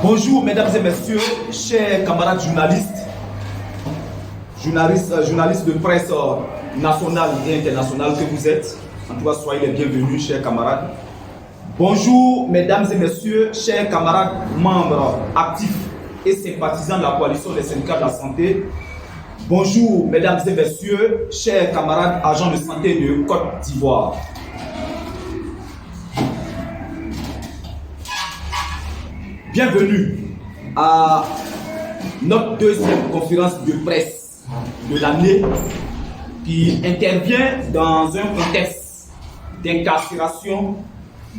Bonjour mesdames et messieurs, chers camarades journalistes de presse nationale et internationale que vous êtes. En tout cas, soyez les bienvenus, chers camarades. Bonjour mesdames et messieurs, chers camarades membres actifs et sympathisants de la coalition des syndicats de la santé. Bonjour mesdames et messieurs, chers camarades agents de santé de Côte d'Ivoire. Bienvenue à notre deuxième conférence de presse de l'année qui intervient dans un contexte d'incarcération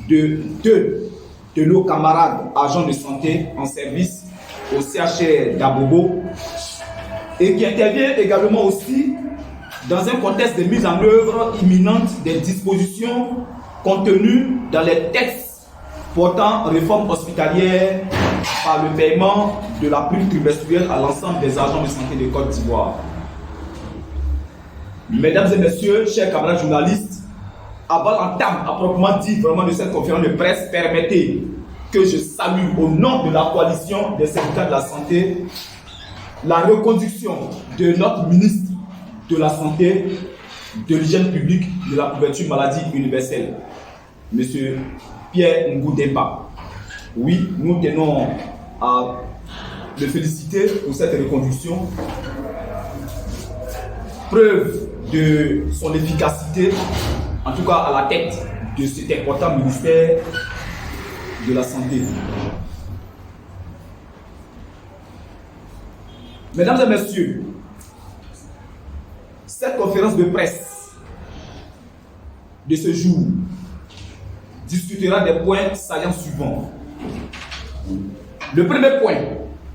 de deux de nos camarades agents de santé en service au CHR d'Abobo et qui intervient également aussi dans un contexte de mise en œuvre imminente des dispositions contenues dans les textes portant réforme hospitalière par le paiement de la prime trimestrielle à l'ensemble des agents de santé de Côte d'Ivoire. Mesdames et messieurs, chers camarades journalistes, avant l'entame à proprement dit vraiment de cette conférence de presse, permettez que je salue au nom de la coalition des syndicats de la santé la reconduction de notre ministre de la Santé, de l'hygiène publique, de la couverture maladie universelle, Monsieur Pierre Ngoudepa. Oui, nous tenons à le féliciter pour cette reconduction. Preuve de son efficacité, en tout cas à la tête de cet important ministère de la Santé. Mesdames et messieurs, cette conférence de presse de ce jour discutera des points saillants suivants. Le premier point,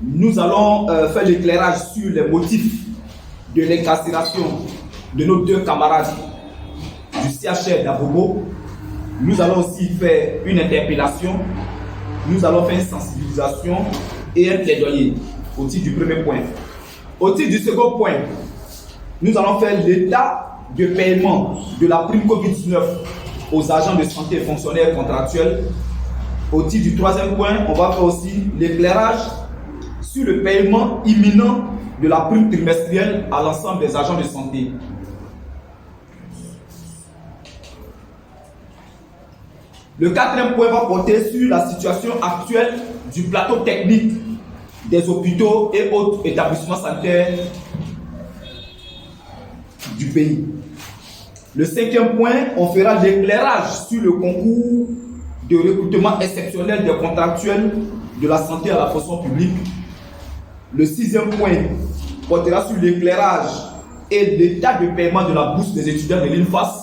nous allons faire l'éclairage sur les motifs de l'incarcération de nos deux camarades du CHR d'Abobo. Nous allons aussi faire une interpellation, nous allons faire une sensibilisation et un plaidoyer au titre du premier point. Au titre du second point, nous allons faire l'état de paiement de la prime Covid-19 aux agents de santé et fonctionnaires contractuels. Au titre du troisième point, on va faire aussi l'éclairage sur le paiement imminent de la prime trimestrielle à l'ensemble des agents de santé. Le quatrième point va porter sur la situation actuelle du plateau technique des hôpitaux et autres établissements sanitaires du pays. Le cinquième point, on fera l'éclairage sur le concours de recrutement exceptionnel des contractuels de la santé à la fonction publique. Le sixième point portera sur l'éclairage et l'état de paiement de la bourse des étudiants de l'INFAS.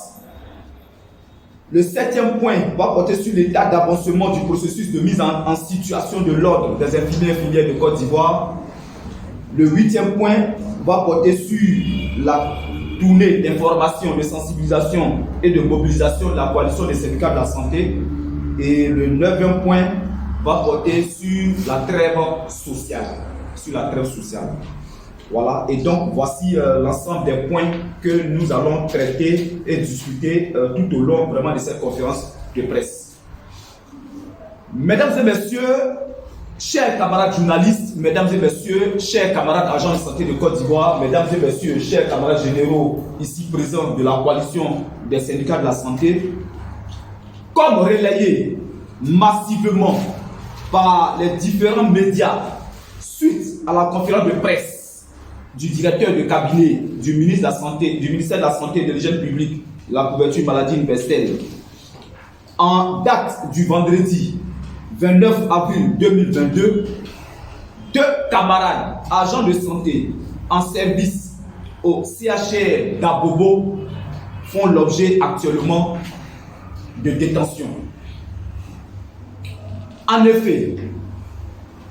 Le septième point va porter sur l'état d'avancement du processus de mise en situation de l'ordre des infirmiers et infirmières de Côte d'Ivoire. Le huitième point va porter sur la tournée d'information, de sensibilisation et de mobilisation de la coalition des syndicats de la santé. Et le neuvième point va porter sur la trêve sociale. Voilà, et donc voici l'ensemble des points que nous allons traiter et discuter tout au long vraiment de cette conférence de presse. Mesdames et messieurs, chers camarades journalistes, mesdames et messieurs, chers camarades agents de santé de Côte d'Ivoire, mesdames et messieurs, chers camarades généraux ici présents de la coalition des syndicats de la santé, comme relayé massivement par les différents médias suite à la conférence de presse du directeur de cabinet du ministre de la Santé, du ministère de la Santé et de l'hygiène publique, de la couverture maladie universelle, en date du vendredi 29 avril 2022, deux camarades agents de santé en service au CHR d'Abobo font l'objet actuellement de détention. En effet,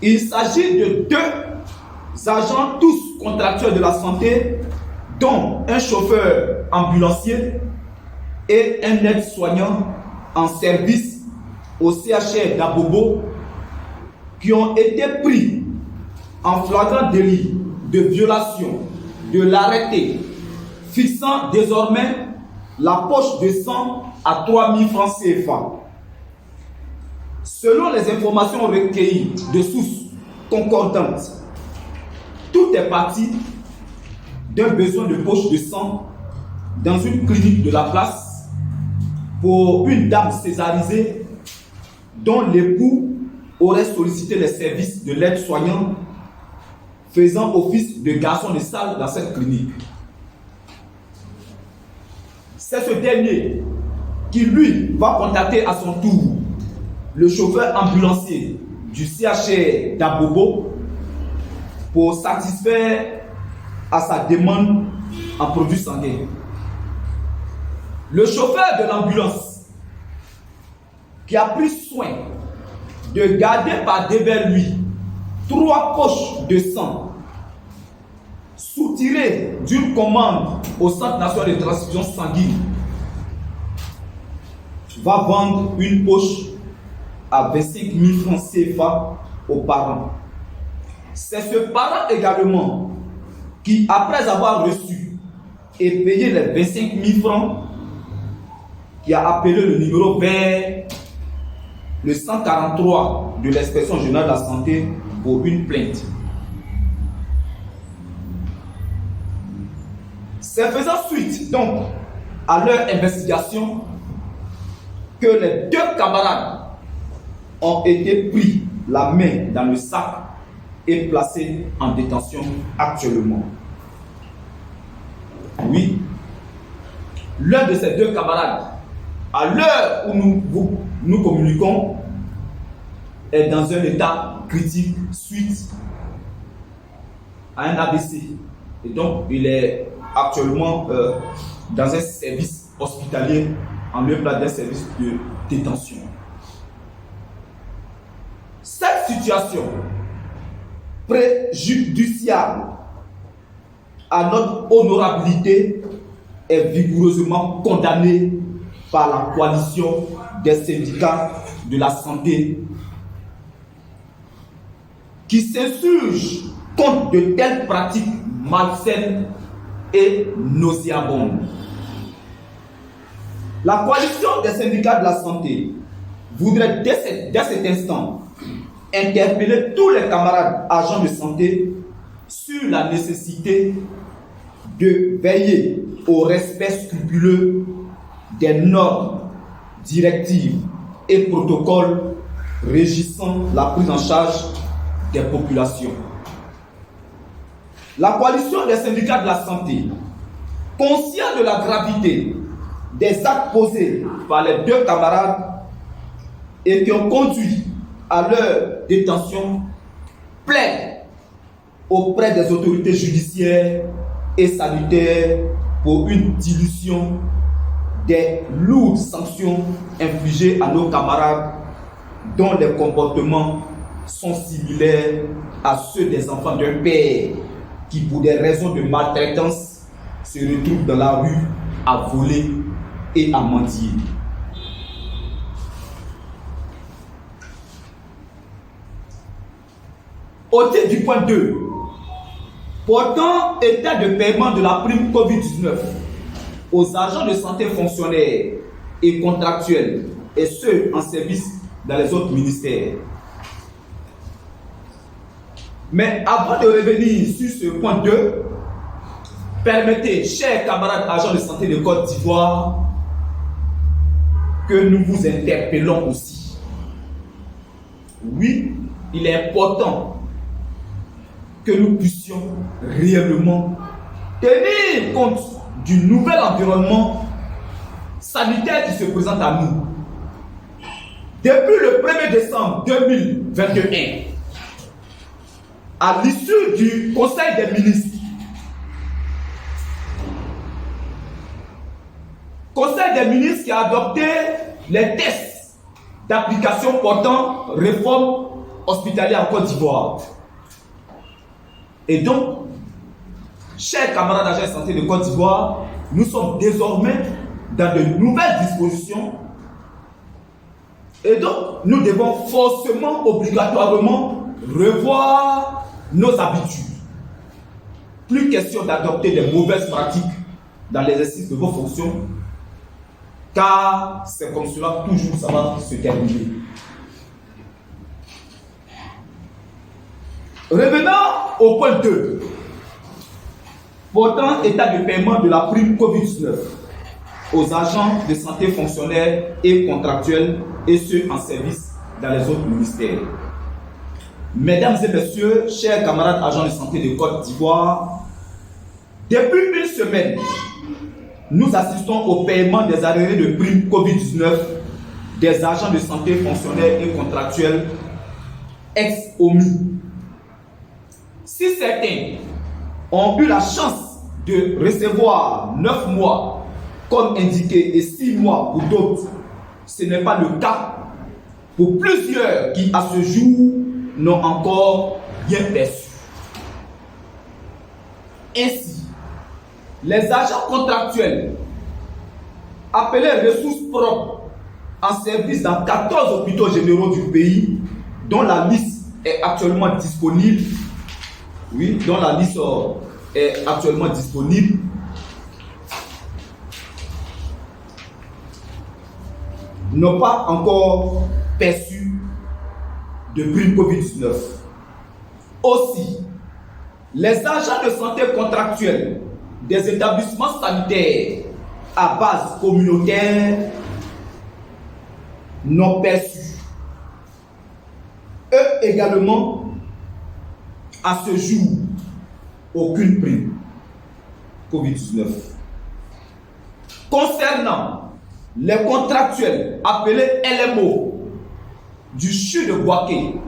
il s'agit de deux agents tous contractuels de la santé, dont un chauffeur ambulancier et un aide-soignant en service au CHR d'Abobo, qui ont été pris en flagrant délit de violation de l'arrêté fixant désormais la poche de sang à 3 000 francs CFA. Selon les informations recueillies de sources concordantes, tout est parti d'un besoin de poche de sang dans une clinique de la place pour une dame césarisée dont l'époux aurait sollicité les services de l'aide-soignant faisant office de garçon de salle dans cette clinique. C'est ce dernier qui, lui, va contacter à son tour le chauffeur ambulancier du CHR d'Abobo pour satisfaire à sa demande en produits sanguins. Le chauffeur de l'ambulance, qui a pris soin de garder par devers lui 3 poches de sang soutirées d'une commande au Centre national de transfusion sanguine, va vendre une poche à 25 000 francs CFA aux parents. C'est ce parent également qui, après avoir reçu et payé les 25 000 francs, qui a appelé le numéro vers le 143 de l'inspection générale de la santé pour une plainte. C'est faisant suite donc à leur investigation que les 2 camarades ont été pris la main dans le sac et placés en détention actuellement. Oui, l'un de ces 2 camarades, à l'heure où nous communiquons, est dans un état critique suite à un ABC. Et donc, il est actuellement dans un service hospitalier en lieu place d'un service de détention. Cette situation préjudiciable à notre honorabilité est vigoureusement condamnée par la coalition des syndicats de la santé qui s'insurgent contre de telles pratiques malsaines et nauséabondes. La coalition des syndicats de la santé voudrait dès cet instant interpeller tous les camarades agents de santé sur la nécessité de veiller au respect scrupuleux des normes, directives et protocoles régissant la prise en charge des populations. La coalition des syndicats de la santé, conscient de la gravité des actes posés par les 2 camarades et qui ont conduit à leur détention, plaide auprès des autorités judiciaires et sanitaires pour une dilution des lourdes sanctions infligées à nos camarades dont les comportements sont similaires à ceux des enfants d'un père qui, pour des raisons de maltraitance, se retrouvent dans la rue à voler et à mendier. Au titre du point 2, portant état de paiement de la prime Covid-19 aux agents de santé fonctionnaires et contractuels et ceux en service dans les autres ministères. Mais avant de revenir sur ce point 2, permettez, chers camarades agents de santé de Côte d'Ivoire, que nous vous interpellons aussi. Oui, il est important que nous puissions réellement tenir compte du nouvel environnement sanitaire qui se présente à nous. Depuis le 1er décembre 2021, à l'issue du Conseil des ministres, qui a adopté les tests d'application portant réforme hospitalière en Côte d'Ivoire. Et donc, chers camarades agents de santé de Côte d'Ivoire, nous sommes désormais dans de nouvelles dispositions. Et donc, nous devons forcément, obligatoirement, revoir nos habitudes. Plus question d'adopter des mauvaises pratiques dans l'exercice de vos fonctions, car c'est comme cela toujours ça va se terminer. Revenons au point 2. Portant état de paiement de la prime COVID-19 aux agents de santé fonctionnaires et contractuels et ceux en service dans les autres ministères. Mesdames et messieurs, chers camarades agents de santé de Côte d'Ivoire, depuis une semaine, nous assistons au paiement des arriérés de primes COVID-19 des agents de santé fonctionnaires et contractuels ex-OMI. Si certains ont eu la chance de recevoir 9 mois comme indiqué et 6 mois pour d'autres, ce n'est pas le cas pour plusieurs qui à ce jour n'ont encore rien perçu. Ainsi, les agents contractuels appelés ressources propres en service dans 14 hôpitaux généraux du pays, dont la liste est actuellement disponible, n'ont pas encore perçu de prime COVID-19. Aussi, les agents de santé contractuels des établissements sanitaires à base communautaire n'ont perçu, eux également, à ce jour, aucune prime COVID-19. Concernant les contractuels appelés LMO du CHU de Bouaké,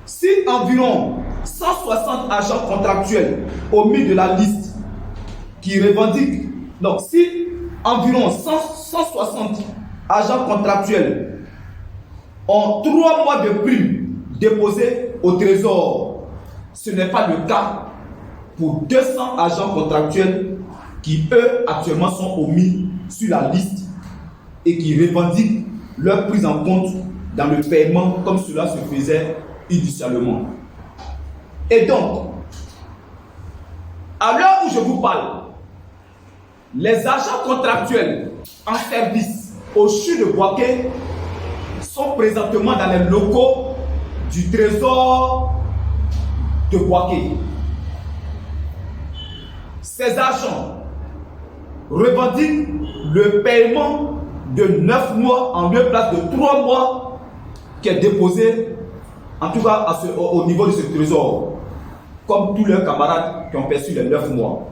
si environ 160 agents contractuels omis de la liste qui revendiquent, donc si environ 160 agents contractuels ont 3 mois de prime déposés au trésor, ce n'est pas le cas pour 200 agents contractuels qui, eux, actuellement sont omis sur la liste et qui revendiquent leur prise en compte dans le paiement comme cela se faisait initialement. Et donc, à l'heure où je vous parle, les agents contractuels en service au CHU de Bouaké sont présentement dans les locaux du trésor de Bouaké. Ces agents revendiquent le paiement de 9 mois en lieu place de 3 mois qui est déposé, en tout cas au niveau de ce trésor, comme tous leurs camarades qui ont perçu les 9 mois.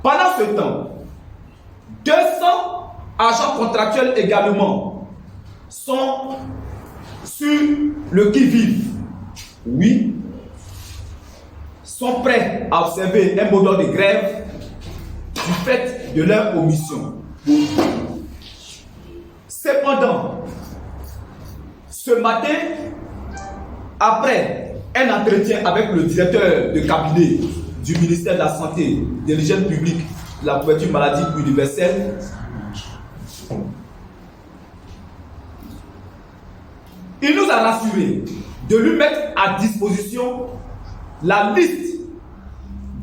Pendant ce temps, 200 agents contractuels également sont sur le qui-vive. Oui, sont prêts à observer un mot d'ordre de grève du fait de leur omission. Cependant, ce matin, après un entretien avec le directeur de cabinet du ministère de la Santé, de l'Hygiène publique, de la couverture maladie universelle, il nous a rassuré de lui mettre à disposition la liste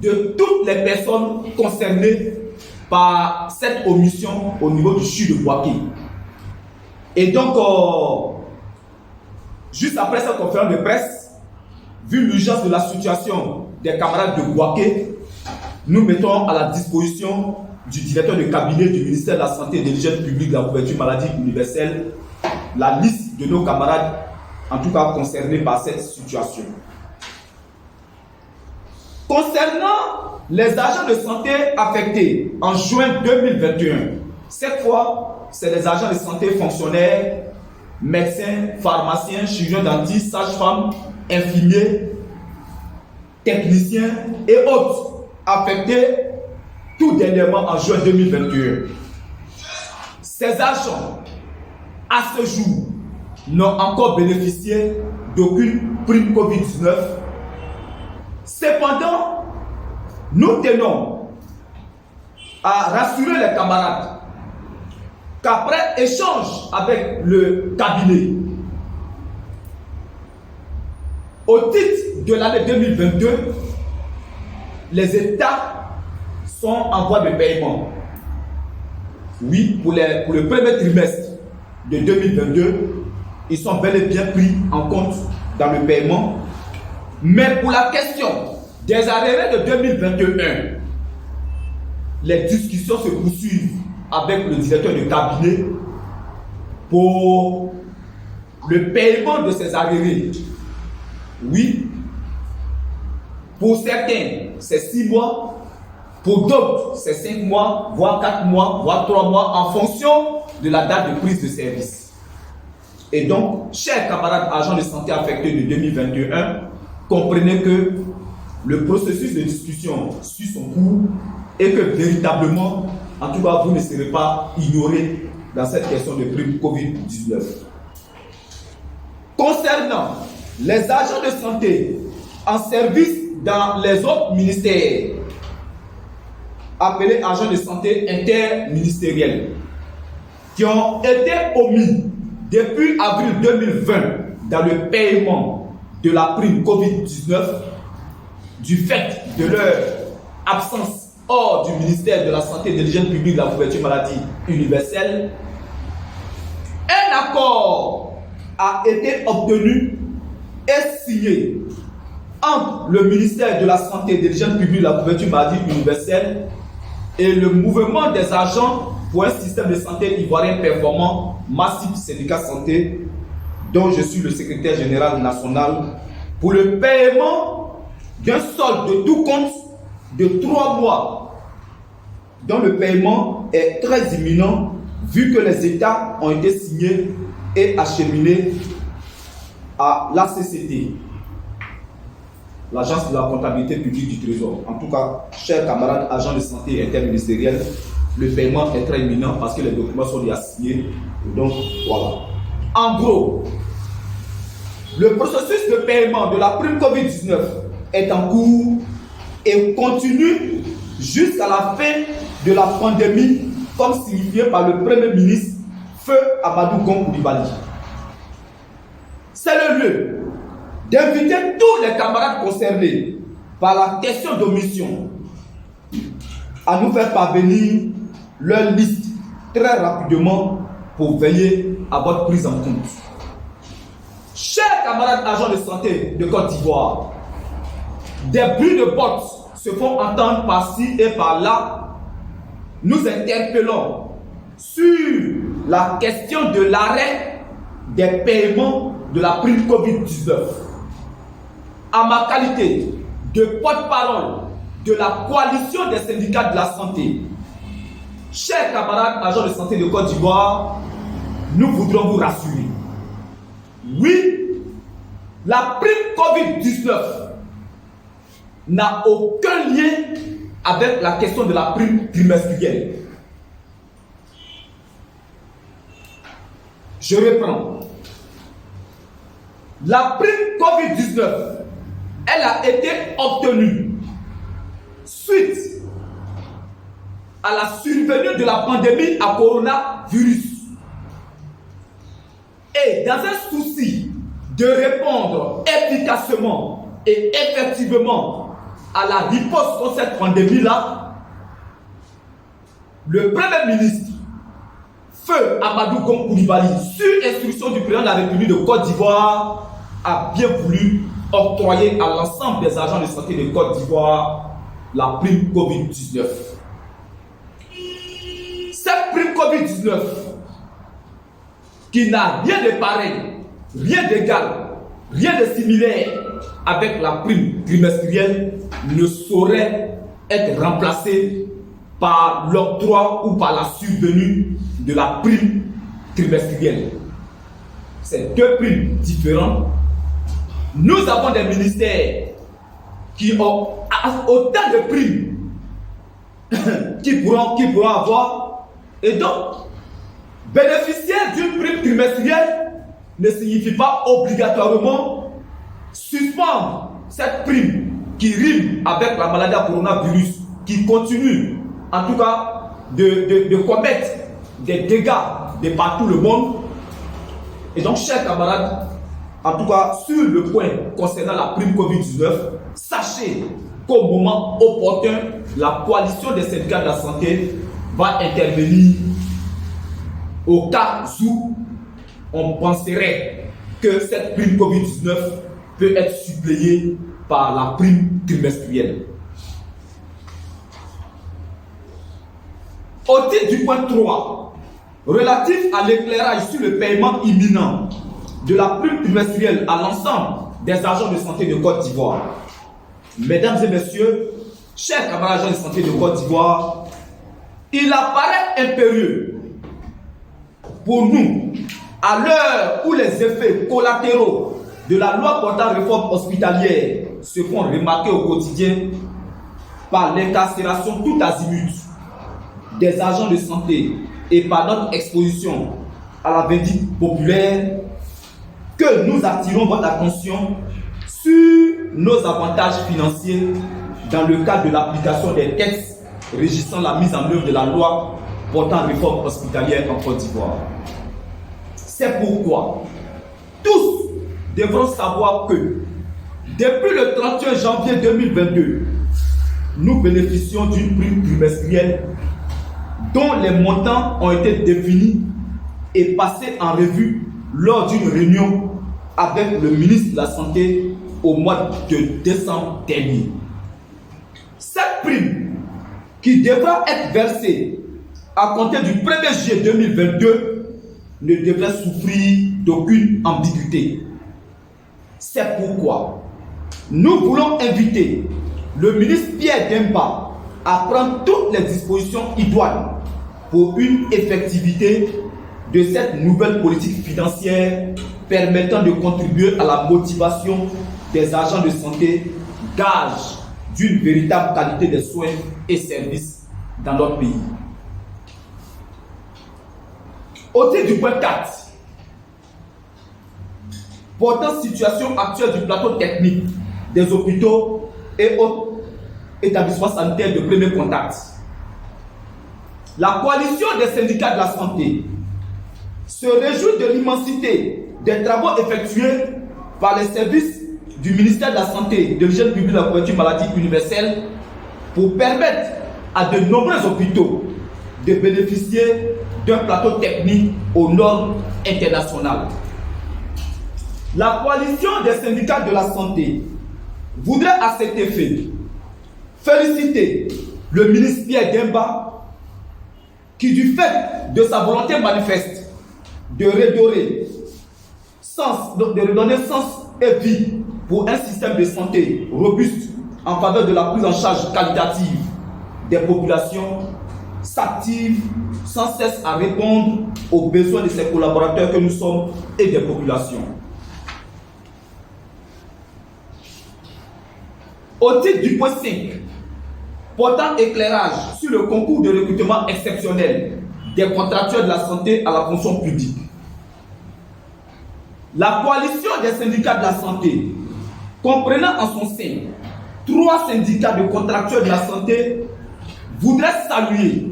de toutes les personnes concernées par cette omission au niveau du CHU de Bouaké. Et donc, juste après cette conférence de presse, vu l'urgence de la situation des camarades de Bouaké, nous mettons à la disposition du directeur de cabinet du ministère de la Santé et de l'Hygiène publique, de la couverture maladie universelle, la liste de nos camarades, en tout cas concernés par cette situation. Concernant les agents de santé affectés en juin 2021, cette fois, c'est les agents de santé fonctionnaires, médecins, pharmaciens, chirurgiens dentistes, sages-femmes, infirmiers, techniciens et autres affectés tout dernièrement en juin 2021. Ces agents, à ce jour, n'ont encore bénéficié d'aucune prime COVID-19. Cependant, nous tenons à rassurer les camarades qu'après échange avec le cabinet, au titre de l'année 2022, les États sont en voie de paiement. Oui, pour le premier trimestre de 2022, ils sont bel et bien pris en compte dans le paiement. Mais pour la question des arriérés de 2021, les discussions se poursuivent avec le directeur de cabinet pour le paiement de ces arriérés. Oui, pour certains, c'est 6 mois, pour d'autres, c'est 5 mois, voire 4 mois, voire 3 mois, en fonction de la date de prise de service. Et donc, chers camarades agents de santé affectés de 2021, comprenez que le processus de discussion suit son cours et que véritablement, en tout cas, vous ne serez pas ignorés dans cette question de prime Covid-19. Concernant les agents de santé en service dans les autres ministères, appelés agents de santé interministériels, qui ont été omis depuis avril 2020 dans le paiement de la prime Covid-19 du fait de leur absence hors du ministère de la Santé et de l'Hygiène publique de la couverture maladie universelle, un accord a été obtenu et signé entre le ministère de la Santé et de l'Hygiène publique de la couverture maladie universelle et le mouvement des agents pour un système de santé ivoirien performant, Massif Syndicat Santé, dont je suis le secrétaire général national, pour le paiement d'un solde de tout compte de 3 mois, dont le paiement est très imminent vu que les États ont été signés et acheminés à l'ACCT, l'Agence de la comptabilité publique du Trésor. En tout cas, chers camarades agents de santé interministériels, le paiement est très imminent parce que les documents sont déjà signés. Donc, voilà. En gros, le processus de paiement de la prime Covid-19 est en cours et continue jusqu'à la fin de la pandémie, comme signifié par le Premier ministre Feu Amadou Gon Coulibaly. C'est le lieu d'inviter tous les camarades concernés par la question d'omission à nous faire parvenir leur liste très rapidement pour veiller à votre prise en compte. Chers camarades agents de santé de Côte d'Ivoire, des bruits de bottes se font entendre par-ci et par-là. Nous interpellons sur la question de l'arrêt des paiements de la prime Covid-19. À ma qualité de porte-parole de la coalition des syndicats de la santé, chers camarades agents de santé de Côte d'Ivoire, nous voudrons vous rassurer. Oui, la prime Covid-19 n'a aucun lien avec la question de la prime trimestrielle. Je reprends. La prime Covid-19, elle a été obtenue suite à la survenue de la pandémie à coronavirus. Et dans un souci de répondre efficacement et effectivement à la riposte contre cette pandémie-là, le Premier ministre, Feu Amadou Gon Coulibaly, sur instruction du président de la République de Côte d'Ivoire, a bien voulu octroyer à l'ensemble des agents de santé de Côte d'Ivoire la prime Covid-19. Cette prime Covid-19, qui n'a rien de pareil, rien d'égal, rien de similaire avec la prime trimestrielle, ne saurait être remplacée par l'octroi ou par la survenue de la prime trimestrielle. C'est deux primes différentes. Nous avons des ministères qui ont autant de primes qui pourront avoir, et donc bénéficier d'une prime trimestrielle ne signifie pas obligatoirement suspendre cette prime qui rime avec la maladie à coronavirus, qui continue en tout cas de commettre des dégâts de partout le monde. Et donc, chers camarades, en tout cas sur le point concernant la prime Covid-19, sachez qu'au moment opportun, la coalition des syndicats de la santé va intervenir au cas où on penserait que cette prime Covid-19 peut être suppléée par la prime trimestrielle. Au titre du point 3, relatif à l'éclairage sur le paiement imminent de la prime trimestrielle à l'ensemble des agents de santé de Côte d'Ivoire, mesdames et messieurs, chers camarades agents de santé de Côte d'Ivoire, il apparaît impérieux pour nous, à l'heure où les effets collatéraux de la loi portant réforme hospitalière se font remarquer au quotidien par l'incarcération tout azimut des agents de santé et par notre exposition à la vindicte populaire, que nous attirons votre attention sur nos avantages financiers dans le cadre de l'application des textes régissant la mise en œuvre de la loi portant réforme hospitalière en Côte d'Ivoire. C'est pourquoi tous devront savoir que depuis le 31 janvier 2022, nous bénéficions d'une prime trimestrielle dont les montants ont été définis et passés en revue lors d'une réunion avec le ministre de la Santé au mois de décembre dernier. Cette prime, qui devra être versée à compter du 1er juillet 2022, ne devrait souffrir d'aucune ambiguïté. C'est pourquoi nous voulons inviter le ministre Pierre Demba à prendre toutes les dispositions idoines pour une effectivité de cette nouvelle politique financière permettant de contribuer à la motivation des agents de santé, gage d'une véritable qualité des soins et services dans notre pays. Au titre du point 4, portant situation actuelle du plateau technique des hôpitaux et autres établissements sanitaires de premier contact, la coalition des syndicats de la santé se réjouit de l'immensité des travaux effectués par les services du ministère de la Santé, de l'hygiène publique et de la couverture maladie universelle pour permettre à de nombreux hôpitaux de bénéficier d'un plateau technique aux normes internationales. La coalition des syndicats de la santé voudrait à cet effet féliciter le ministre Pierre Demba qui, du fait de sa volonté manifeste de redonner sens et vie pour un système de santé robuste en faveur de la prise en charge qualitative des populations, s'active sans cesse à répondre aux besoins de ses collaborateurs que nous sommes et des populations. Au titre du point 5, portant éclairage sur le concours de recrutement exceptionnel des contractuels de la santé à la fonction publique, la coalition des syndicats de la santé, comprenant en son sein 3 syndicats de contractuels de la santé, voudrait saluer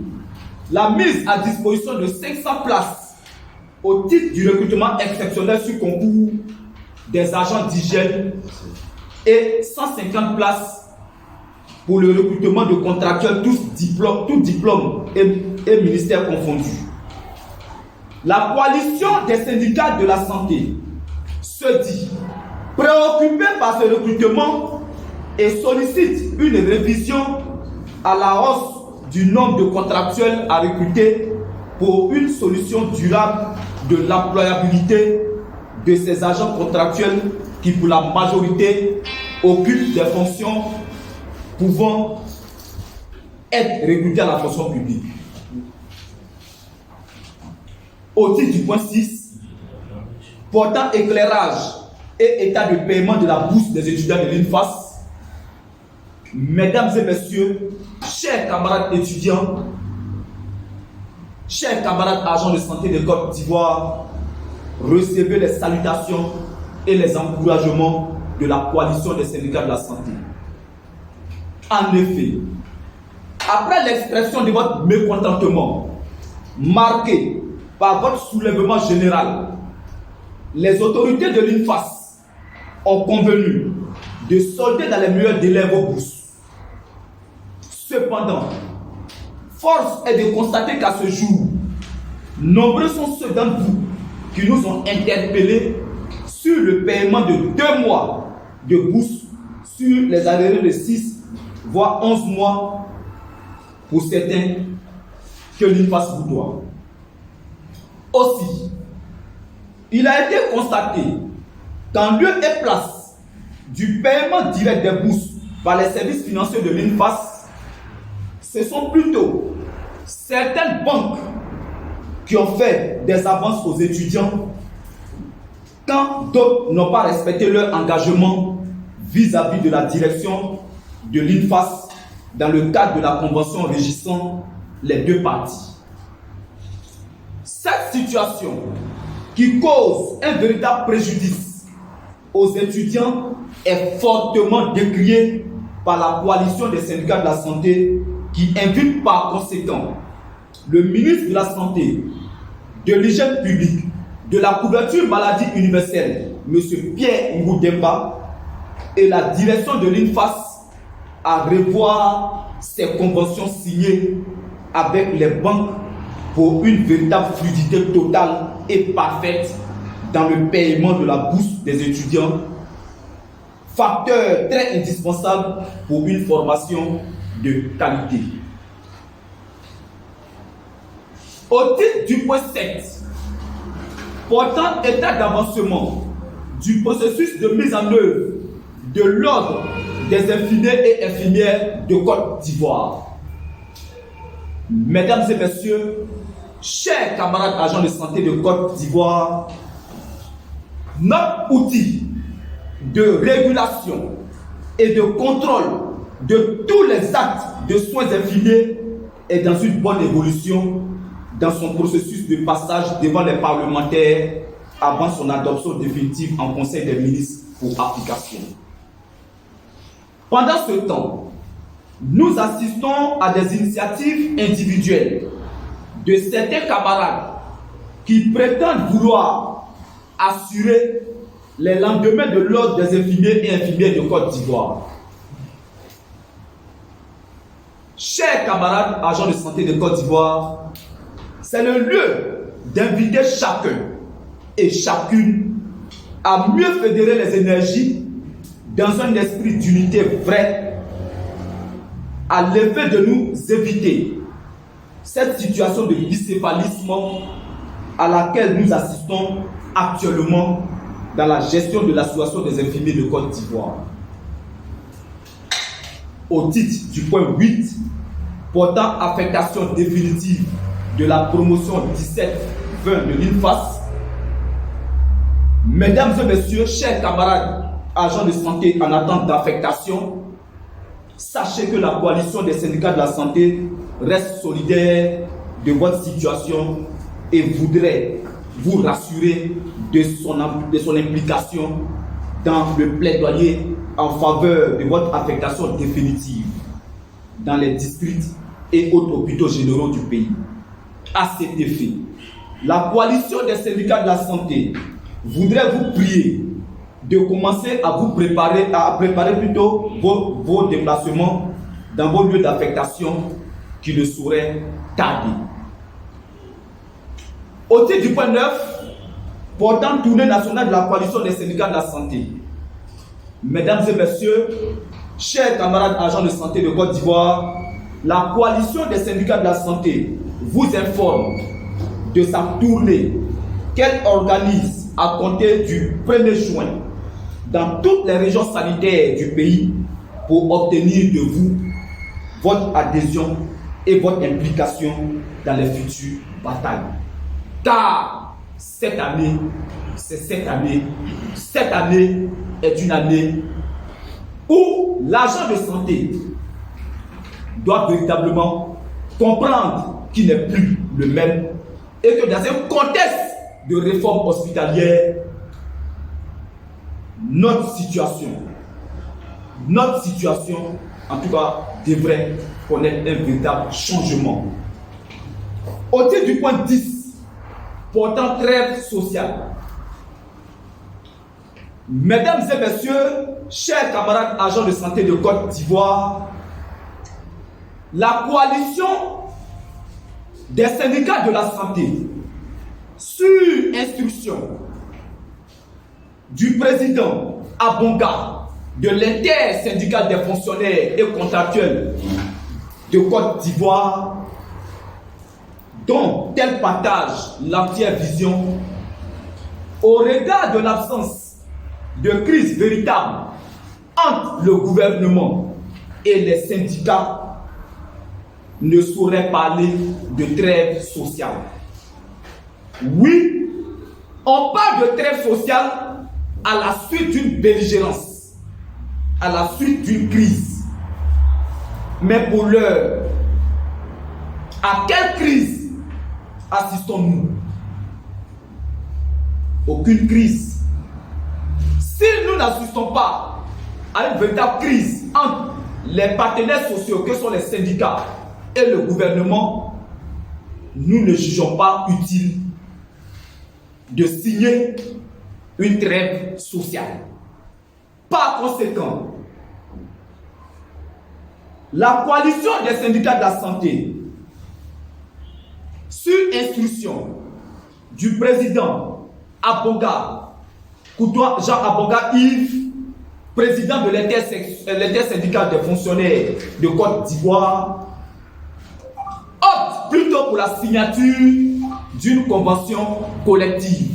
la mise à disposition de 500 places au titre du recrutement exceptionnel sur concours des agents d'hygiène et 150 places pour le recrutement de contractuels tous diplômes et ministères confondus. La coalition des syndicats de la santé se dit préoccupée par ce recrutement et sollicite une révision à la hausse du nombre de contractuels à recruter pour une solution durable de l'employabilité de ces agents contractuels qui, pour la majorité, occupent des fonctions pouvant être recrutés à la fonction publique. Au titre du point 6, portant éclairage et état de paiement de la bourse des étudiants de l'INFAS, mesdames et messieurs, chers camarades étudiants, chers camarades agents de santé de Côte d'Ivoire, recevez les salutations et les encouragements de la coalition des syndicats de la santé. En effet, après l'expression de votre mécontentement, marqué par votre soulèvement général, les autorités de l'INFAS ont convenu de solder dans les meilleurs délais vos bourses. Cependant, force est de constater qu'à ce jour, nombreux sont ceux d'entre vous qui nous ont interpellés sur le paiement de 2 mois de bourse sur les arriérés de 6 voire 11 mois pour certains que l'INFAS vous doit. Aussi, il a été constaté qu'en lieu et place du paiement direct des bourses par les services financiers de l'INFAS, ce sont plutôt certaines banques qui ont fait des avances aux étudiants quand d'autres n'ont pas respecté leur engagement vis-à-vis de la direction de l'INFAS dans le cadre de la convention régissant les deux parties. Cette situation qui cause un véritable préjudice aux étudiants est fortement décriée par la coalition des syndicats de la santé qui invite par conséquent le ministre de la Santé, de l'hygiène publique, de la couverture maladie universelle, M. Pierre Ngudemba, et la direction de l'INFAS à revoir ces conventions signées avec les banques pour une véritable fluidité totale et parfaite dans le paiement de la bourse des étudiants, facteur très indispensable pour une formation de qualité. Au titre du point 7, portant état d'avancement du processus de mise en œuvre de l'ordre des infirmiers et infirmières de Côte d'Ivoire. Mesdames et messieurs, chers camarades agents de santé de Côte d'Ivoire, notre outil de régulation et de contrôle de tous les actes de soins infirmiers est dans une bonne évolution dans son processus de passage devant les parlementaires avant son adoption définitive en Conseil des ministres pour application. Pendant ce temps, nous assistons à des initiatives individuelles de certains camarades qui prétendent vouloir assurer les lendemains de l'ordre des infirmiers et infirmières de Côte d'Ivoire. Chers camarades agents de santé de Côte d'Ivoire, c'est le lieu d'inviter chacun et chacune à mieux fédérer les énergies dans un esprit d'unité vrai, à l'effet de nous éviter cette situation de bicéphalisme à laquelle nous assistons actuellement dans la gestion de la situation des infirmiers de Côte d'Ivoire. Au titre du point 8, portant affectation définitive de la promotion 17-20 de l'INFAS, mesdames et messieurs, chers camarades agents de santé en attente d'affectation, sachez que la coalition des syndicats de la santé reste solidaire de votre situation et voudrait vous rassurer de son implication dans le plaidoyer en faveur de votre affectation définitive dans les districts et autres hôpitaux généraux du pays. À cet effet, la coalition des syndicats de la santé voudrait vous prier de commencer à vous préparer, plutôt vos déplacements dans vos lieux d'affectation qui ne sauraient tarder. Au titre du point 9, portant tournée nationale de la coalition des syndicats de la santé, mesdames et messieurs, chers camarades agents de santé de Côte d'Ivoire, la coalition des syndicats de la santé vous informe de sa tournée qu'elle organise à compter du 1er juin dans toutes les régions sanitaires du pays pour obtenir de vous votre adhésion et votre implication dans les futures batailles. Car cette année est une année où l'agent de santé doit véritablement comprendre qu'il n'est plus le même et que dans un contexte de réforme hospitalière, notre situation, en tout cas, devrait connaître un véritable changement. Au titre du point 10, portant trêve sociale, mesdames et messieurs, chers camarades agents de santé de Côte d'Ivoire, la coalition des syndicats de la santé, sur instruction du président Abonga de l'intersyndicale des fonctionnaires et contractuels de Côte d'Ivoire, dont elle partage l'entière vision, au regard de l'absence de crise véritable entre le gouvernement et les syndicats, ne saurait parler de trêve sociale. Oui, on parle de trêve sociale à la suite d'une belligérance, à la suite d'une crise. Mais pour l'heure, à quelle crise assistons-nous? Aucune crise. Si nous n'assistons pas à une véritable crise entre les partenaires sociaux que sont les syndicats et le gouvernement, nous ne jugeons pas utile de signer une trêve sociale. Par conséquent, la coalition des syndicats de la santé, sur instruction du président Abonga, Jean Abonga Yves, président de l'intersyndicale des fonctionnaires de Côte d'Ivoire, opte plutôt pour la signature d'une convention collective,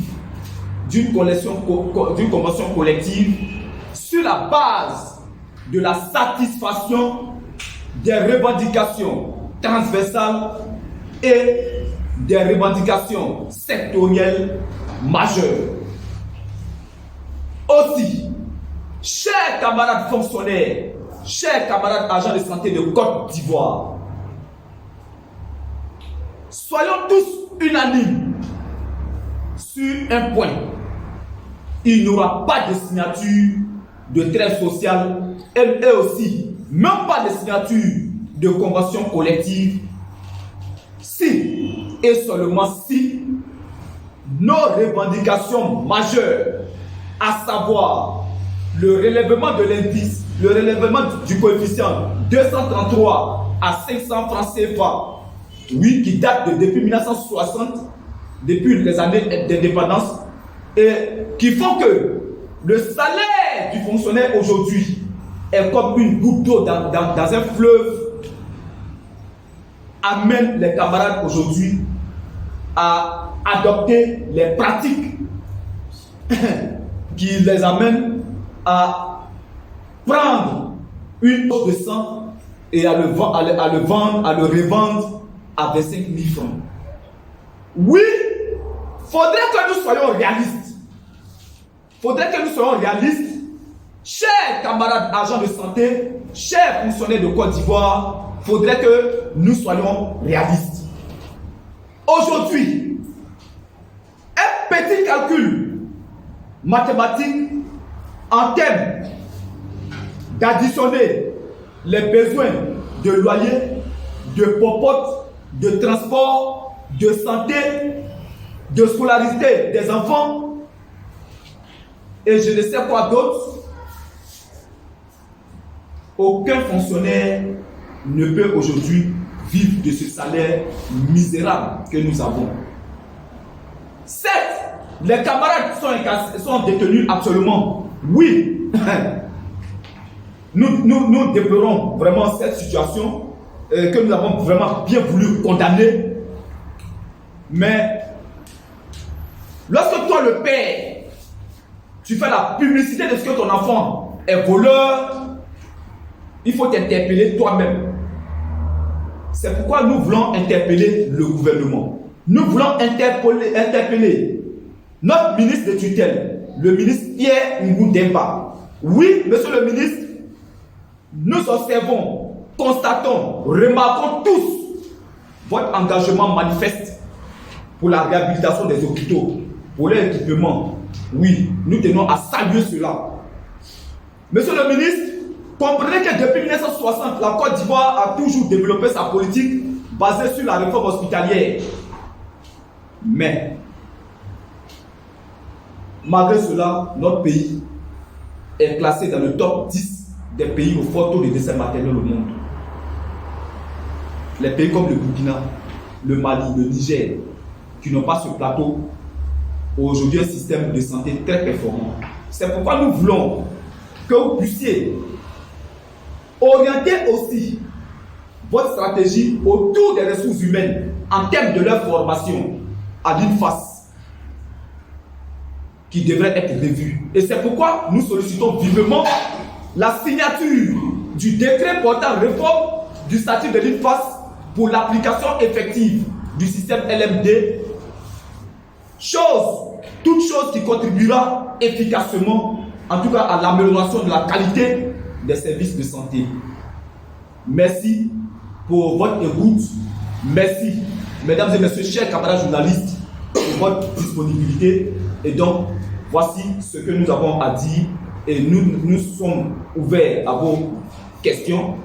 sur la base de la satisfaction des revendications transversales et des revendications sectorielles majeures. Aussi, chers camarades fonctionnaires, chers camarades agents de santé de Côte d'Ivoire, soyons tous unanimes sur un point. Il n'y aura pas de signature de trêve sociale et aussi, même pas de signature de convention collective si et seulement si nos revendications majeures, à savoir le relèvement de l'indice, le relèvement du coefficient 233 à 500 francs CFA, oui, qui date depuis 1960, depuis les années d'indépendance, et qui font que le salaire du fonctionnaire aujourd'hui est comme une goutte d'eau dans un fleuve, amène les camarades aujourd'hui à adopter les pratiques qui les amènent à prendre une dose de sang et à le revendre à 25 000 francs. Oui, faudrait que nous soyons réalistes. Chers camarades agents de santé, chers fonctionnaires de Côte d'Ivoire, faudrait que nous soyons réalistes. Aujourd'hui, un petit calcul mathématique en termes d'additionner les besoins de loyer, de popote, de transport, de santé, de scolarité des enfants et je ne sais quoi d'autre. Aucun fonctionnaire ne peut aujourd'hui vivre de ce salaire misérable que nous avons. Certes, les camarades sont détenus absolument. Oui, nous déplorons vraiment cette situation que nous avons vraiment bien voulu condamner. Mais lorsque toi, le père, tu fais la publicité de ce que ton enfant est voleur, il faut t'interpeller toi-même. C'est pourquoi nous voulons interpeller le gouvernement. Nous voulons interpeller notre ministre de tutelle, le ministre Pierre Ngundemba. Oui, monsieur le ministre, nous observons, constatons, remarquons tous votre engagement manifeste pour la réhabilitation des hôpitaux, pour l'équipement. Oui, nous tenons à saluer cela. Monsieur le ministre, comprenez que depuis 1960, la Côte d'Ivoire a toujours développé sa politique basée sur la réforme hospitalière. Mais, malgré cela, notre pays est classé dans le top 10 des pays au fort taux de décès maternel au monde. Les pays comme le Burkina, le Mali, le Niger, qui n'ont pas ce plateau, ont aujourd'hui un système de santé très performant. C'est pourquoi nous voulons que vous puissiez orienter aussi votre stratégie autour des ressources humaines en termes de leur formation à l'INFAS qui devrait être revue. Et c'est pourquoi nous sollicitons vivement la signature du décret portant réforme du statut de l'INFAS pour l'application effective du système LMD, toute chose qui contribuera efficacement, en tout cas à l'amélioration de la qualité des services de santé. Merci pour votre écoute. Merci, mesdames et messieurs, chers camarades journalistes, pour votre disponibilité. Et donc, voici ce que nous avons à dire. Et nous sommes ouverts à vos questions.